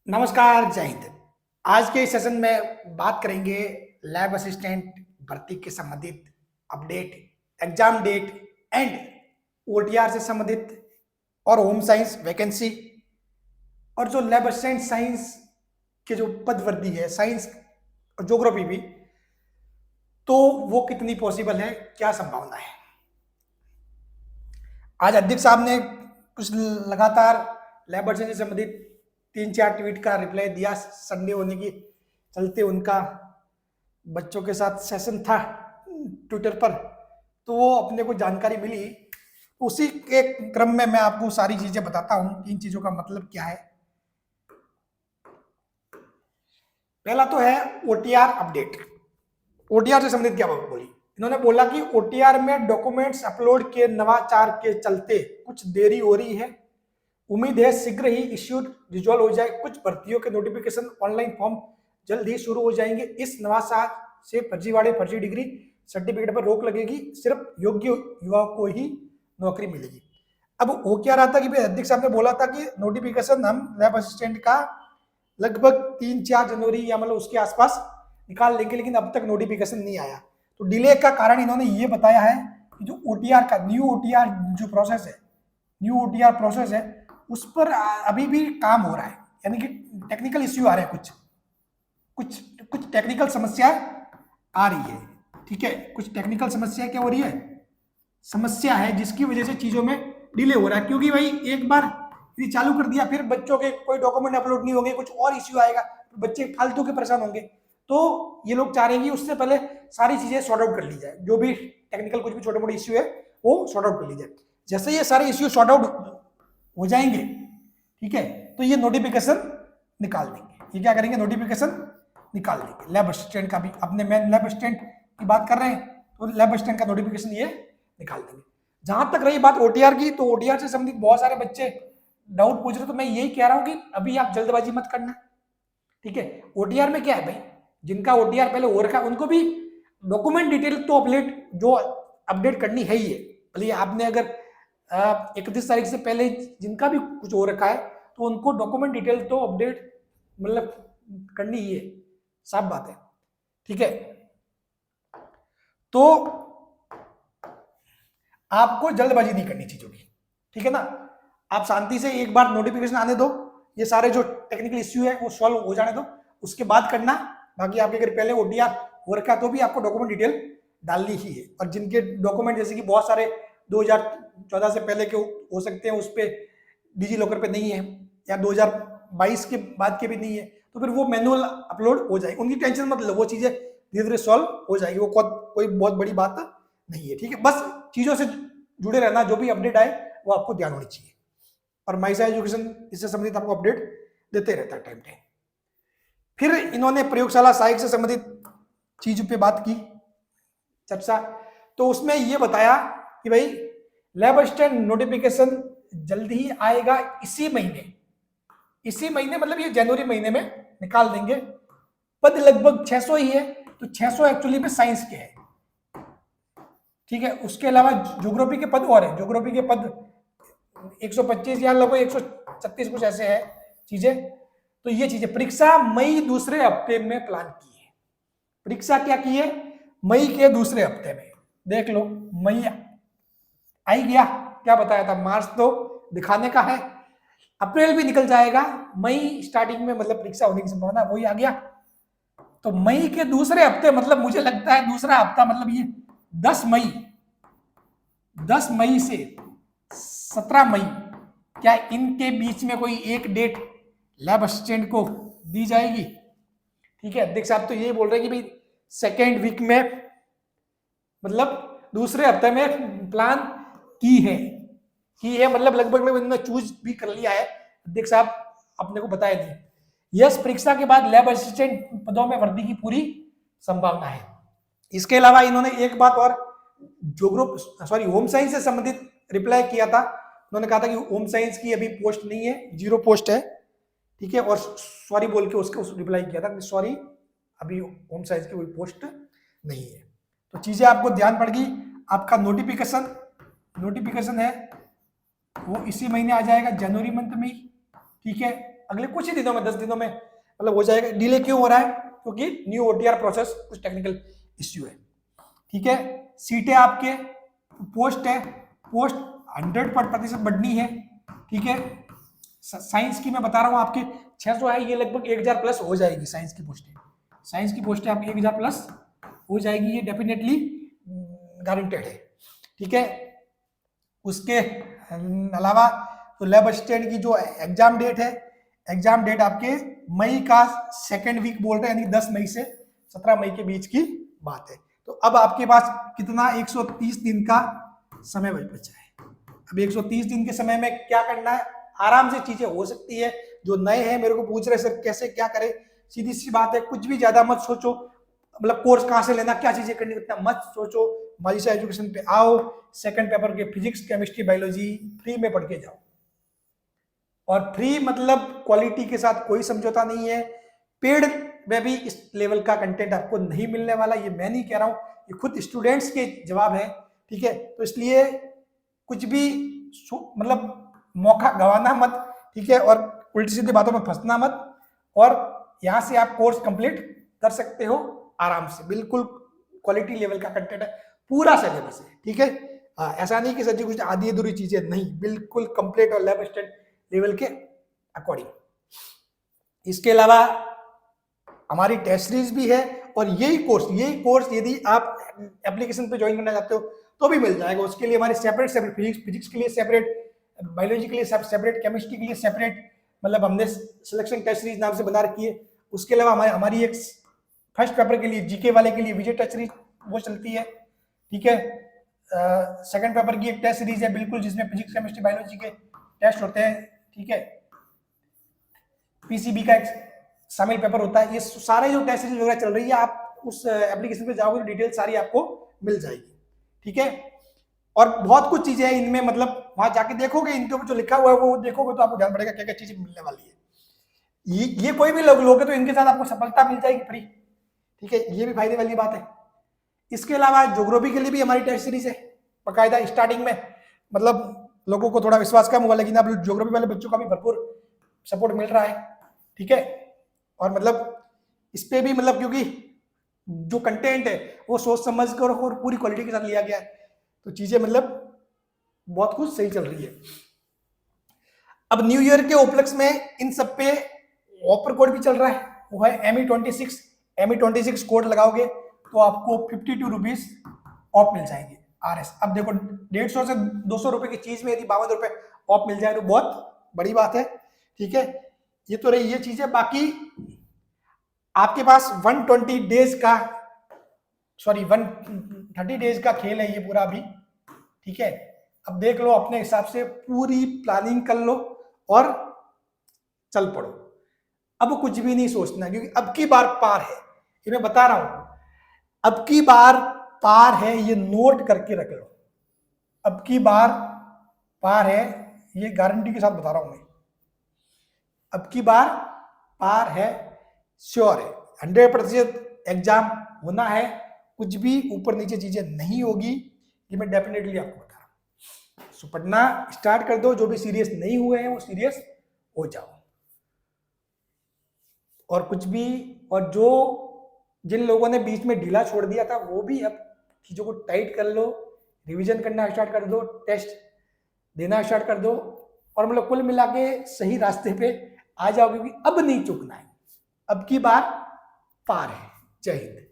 नमस्कार, जय हिंद। आज के इस सेशन में बात करेंगे लैब असिस्टेंट भर्ती के संबंधित update, exam date and OTR से संबंधित और होम साइंस वैकेंसी और जो लैब असिस्टेंट साइंस के जो पद वर्दी है, साइंस और ज्योग्राफी भी, तो वो कितनी पॉसिबल है, क्या संभावना है। आज अध्यक्ष साहब ने कुछ लगातार लैब असिस्टेंट से संबंधित 3-4 ट्वीट का रिप्लाई दिया। संडे होने की चलते उनका बच्चों के साथ सेशन था ट्विटर पर, तो वो अपने को जानकारी मिली। उसी के क्रम में मैं आपको सारी चीजें बताता हूं कि इन चीजों का मतलब क्या है। पहला तो है ओटीआर अपडेट। ओटीआर से संबंधित क्या बोली इन्होंने, बोला कि ओटीआर में डॉक्यूमेंट्स अपलोड के नवाचार के चलते कुछ देरी हो रही है। उम्मीद है शीघ्र ही इश्यूड रिजॉल्व हो जाए। कुछ भर्तियों के नोटिफिकेशन ऑनलाइन फॉर्म जल्द ही शुरू हो जाएंगे। इस नवाचार से फर्जीवाड़े, फर्जी डिग्री सर्टिफिकेट पर रोक लगेगी। सिर्फ योग्य युवाओं को ही नौकरी मिलेगी। अब हो क्या रहा था कि अध्यक्ष साहब ने बोला था कि नोटिफिकेशन हम लैब असिस्टेंट का लगभग 3-4 जनवरी या मतलब उसके आसपास निकाल लेंगे, लेकिन अब तक नोटिफिकेशन नहीं आया। तो डिले का कारण इन्होंने ये बताया है कि जो ओटीआर का न्यू ओटीआर जो प्रोसेस है, न्यू ओटीआर प्रोसेस है, उस पर अभी भी काम हो रहा है। यानी कि टेक्निकल इश्यू आ रहे हैं, कुछ कुछ टेक्निकल समस्या आ रही है। ठीक है, कुछ टेक्निकल समस्या क्या हो रही है, समस्या है जिसकी वजह से चीजों में डिले हो रहा है। क्योंकि भाई एक बार यदि चालू कर दिया, फिर बच्चों के कोई डॉक्यूमेंट अपलोड नहीं होंगे, कुछ और इश्यू आएगा, तो बच्चे फालतू के परेशान होंगे। तो ये लोग चाह रहे हैं कि उससे पहले सारी चीजें सॉर्ट आउट कर ली जाए। जो भी टेक्निकल कुछ भी छोटे मोटे इश्यू है वो सॉर्ट आउट कर ली जाए। जैसे ये सारे इश्यू सॉर्ट आउट हो जाएंगे, ठीक है, तो ये नोटिफिकेशन निकाल देंगे। ये क्या करेंगे, नोटिफिकेशन निकाल देंगे। लैब असिस्टेंट का भी, अपने मेन लैब असिस्टेंट की बात कर रहे हैं, तो लैब असिस्टेंट का नोटिफिकेशन ये निकाल देंगे। जहां तक रही बात ओटीआर की, तो ओटीआर से संबंधित बहुत सारे बच्चे डाउट पूछ रहे, तो मैं यही कह रहा हूं कि अभी आप जल्दबाजी मत करना। ठीक है, ओटीआर में क्या है भाई, जिनका ओटीआर पहले हो रखा है उनको भी डॉक्यूमेंट डिटेल तो अपडेट जो अपडेट करनी है ही है। भले आपने अगर 31 तारीख से पहले जिनका भी कुछ हो रखा है, तो उनको डॉक्यूमेंट डिटेल तो अपडेट मतलब करनी ही है, साफ बात है। ठीक है, तो आपको जल्दबाजी नहीं करनी चीजों की, ठीक है ना। आप शांति से एक बार नोटिफिकेशन आने दो, ये सारे जो टेक्निकल इश्यू है वो सॉल्व हो जाने दो, उसके बाद करना। बाकी आपके अगर पहले ओटीआर हो रखा तो भी आपको डॉक्यूमेंट डिटेल डालनी ही है। और जिनके डॉक्यूमेंट जैसे कि बहुत सारे 2014 से पहले के हो सकते हैं, उस पर डिजी लॉकर पे नहीं है, या 2022 के बाद के भी नहीं है, तो फिर वो मैनुअल अपलोड हो जाएगी। उनकी टेंशन मत लो, वो चीजें धीरे धीरे सॉल्व हो जाएगी। वो कोई बहुत बड़ी बात नहीं है। ठीक है, बस चीजों से जुड़े रहना, जो भी अपडेट आए वो आपको ध्यान होनी चाहिए। और माइसा एजुकेशन इससे संबंधित आपको अपडेट देते रहता है टाइम टाइम। फिर इन्होंने प्रयोगशाला सहायक से संबंधित चीज पे बात की, चर्चा, तो उसमें ये बताया कि भाई लैब असिस्टेंट नोटिफिकेशन जल्दी ही आएगा, इसी महीने मतलब ये जनवरी महीने में निकाल देंगे। पद लगभग 600 ही है, तो 600 एक्चुअली में साइंस के हैं। ठीक है, उसके अलावा ज्योग्राफी के पद और है, ज्योग्राफी के पद 125 या लगभग 136 कुछ ऐसे है चीजें। तो ये चीजें परीक्षा मई दूसरे हफ्ते में प्लान की है। परीक्षा क्या की है, मई के दूसरे हफ्ते में। देख लो, मई आई गया, क्या बताया था, मार्च तो दिखाने का है, अप्रैल भी निकल जाएगा, मई स्टार्टिंग में मतलब परीक्षा होने की संभावना वही आ गया। तो मई के दूसरे हफ्ते मतलब मुझे लगता है दूसरा हफ्ता मतलब ये 10 मई से 17 मई, क्या इनके बीच में कोई एक डेट लैब असिस्टेंट को दी जाएगी। ठीक है, अध्यक्ष साहब तो ये बोल रहे हैं कि भाई सेकेंड वीक में मतलब दूसरे हफ्ते में प्लान की है मतलब लगभग इन्होंने चूज भी कर लिया है। अध्यक्ष साहब अपने को बताया नहीं। यस, परीक्षा के बाद लैब असिस्टेंट पदों में वृद्धि की पूरी संभावना है। इसके अलावा इन्होंने एक बात और होम साइंस से संबंधित रिप्लाई किया था। उन्होंने कहा था कि होम साइंस की अभी पोस्ट नहीं है, 0 पोस्ट है। ठीक है, और सॉरी बोल के उसको रिप्लाई किया था, सॉरी अभी होम साइंस की कोई पोस्ट नहीं है। तो चीजें आपको ध्यान पड़ गई। आपका नोटिफिकेशन है वो इसी महीने आ जाएगा, जनवरी मंथ में ही। ठीक है, अगले कुछ ही दिनों में, 10 दिनों में मतलब हो जाएगा। डिले क्यों हो रहा है? क्योंकि न्यू ओटीआर प्रोसेस कुछ टेक्निकल इश्यू है, ठीक है। सीटें आपके पोस्ट है, पोस्ट 100% बढ़नी है, ठीक है। साइंस की मैं बता रहा हूँ आपके 600 है, ये लगभग 1000 प्लस हो जाएगी साइंस की पोस्टें। साइंस की पोस्टें आपकी 1000 प्लस हो जाएगी, ये डेफिनेटली गारंटेड है, ठीक है। उसके अलावा तो लैब असिस्टेंट की जो एग्जाम डेट है, एग्जाम डेट आपके मई का सेकेंड वीक बोल रहे हैं, यानी 10 मई से 17 मई के बीच की बात है। तो अब आपके पास कितना 130 दिन का समय बचा है। अब 130 दिन के समय में क्या करना है? आराम से चीजें हो सकती है। जो नए हैं मेरे को पूछ रहे सर कैसे क्या करें, सीधी सी बात है, कुछ भी ज्यादा मत सोचो, मतलब कोर्स कहाँ से लेना, क्या चीजें करनी, इतना मत सोचो। मालिशा एजुकेशन पे आओ, सेकंड पेपर के फिजिक्स केमिस्ट्री बायोलॉजी फ्री में पढ़ के जाओ। और फ्री मतलब क्वालिटी के साथ कोई समझौता नहीं है। पेड में भी इस लेवल का कंटेंट आपको नहीं मिलने वाला, ये मैं नहीं कह रहा हूं, ये खुद स्टूडेंट्स के जवाब है, ठीक है। तो इसलिए कुछ भी मतलब मौका गंवाना मत, ठीक है, और उल्टी सीधी बातों में फंसना मत। और यहां से आप कोर्स कंप्लीट कर सकते हो आराम से, बिल्कुल क्वालिटी लेवल का कंटेंट है, पूरा सिलेबस है, ठीक है। ऐसा नहीं कि सर जी कुछ आधी अधूरी चीजें, नहीं, बिल्कुल कंप्लीट और लैब असिस्टेंट लेवल के अकॉर्डिंग। इसके अलावा हमारी टेस्ट सीरीज भी है, और यही कोर्स यदि आप एप्लीकेशन पे ज्वाइन करना चाहते हो तो भी मिल जाएगा। उसके लिए हमारे सेपरेट फिजिक्स के लिए सेपरेट, बायोलॉजी के लिए सेपरेट, केमिस्ट्री के लिए सेपरेट, मतलब हमने सिलेक्शन टेस्ट सीरीज नाम से बना रखी है। उसके अलावा हमारी एक फर्स्ट पेपर के लिए जीके वाले के लिए विजय टेस्ट सीरीज वो चलती है, ठीक है। सेकंड पेपर की एक टेस्ट सीरीज है बिल्कुल, जिसमें फिजिक्स केमिस्ट्री बायोलॉजी के टेस्ट होते हैं, ठीक है। पीसीबी का एक शामिल पेपर होता है। ये सारे जो टेस्ट सीरीज वगैरह चल रही है, आप उस एप्लीकेशन पे जाओगे तो डिटेल सारी आपको मिल जाएगी, ठीक है। और बहुत कुछ चीजें हैं इनमें, मतलब वहां जाके देखोगे, इनके ऊपर जो लिखा हुआ है वो देखोगे तो आपको ध्यान पड़ेगा क्या क्या चीजें मिलने वाली है। ये कोई भी लोगे तो इनके साथ आपको सफलता मिल जाएगी फ्री, ठीक है, ये भी फायदे वाली बात है। इसके अलावा ज्योग्राफी के लिए भी हमारी टेस्ट सीरीज है बाकायदा। स्टार्टिंग में मतलब लोगों को थोड़ा विश्वास कम हुआ, लेकिन अब ज्योग्राफी वाले बच्चों का भी भरपूर सपोर्ट मिल रहा है, ठीक है। और मतलब इस पे भी मतलब क्योंकि जो कंटेंट है वो सोच समझ कर और पूरी क्वालिटी के साथ लिया गया है, तो चीजें मतलब बहुत कुछ सही चल रही है। अब न्यू ईयर के उपलक्ष्य में इन सब पे ऑफर कोड भी चल रहा है, वो है ME26 कोड लगाओगे तो आपको 52 रुपीज ऑफ मिल जाएंगे RS। अब देखो 150 से 200 रुपए की चीज में यदि 52 रुपए ऑफ मिल जाए तो बहुत बड़ी बात है, ठीक है। ये तो रही ये चीज है। बाकी आपके पास 130 डेज का खेल है ये पूरा भी, ठीक है। अब देख लो अपने हिसाब से, पूरी प्लानिंग कर लो और चल पड़ो। अब कुछ भी नहीं सोचना, क्योंकि अब की बार पार है, ये मैं बता रहा हूं, अब की बार पार है, ये नोट करके रख लो। अब की बार पार है, ये गारंटी के साथ बता रहा हूं मैं, अब की बार पार है, श्योर है, 100% एग्जाम होना है, कुछ भी ऊपर नीचे चीजें नहीं होगी, ये मैं डेफिनेटली आपको बता रहा हूं। सो पढ़ना स्टार्ट कर दो, जो भी सीरियस नहीं हुए हैं वो सीरियस हो जाओ। और कुछ भी, और जो जिन लोगों ने बीच में ढीला छोड़ दिया था वो भी अब चीजों को टाइट कर लो, रिवीजन करना स्टार्ट कर दो, टेस्ट देना स्टार्ट कर दो, और मतलब कुल मिला के सही रास्ते पे आ जाओगे, क्योंकि अब नहीं चूकना है, अब की बार पार है। जय हिंद।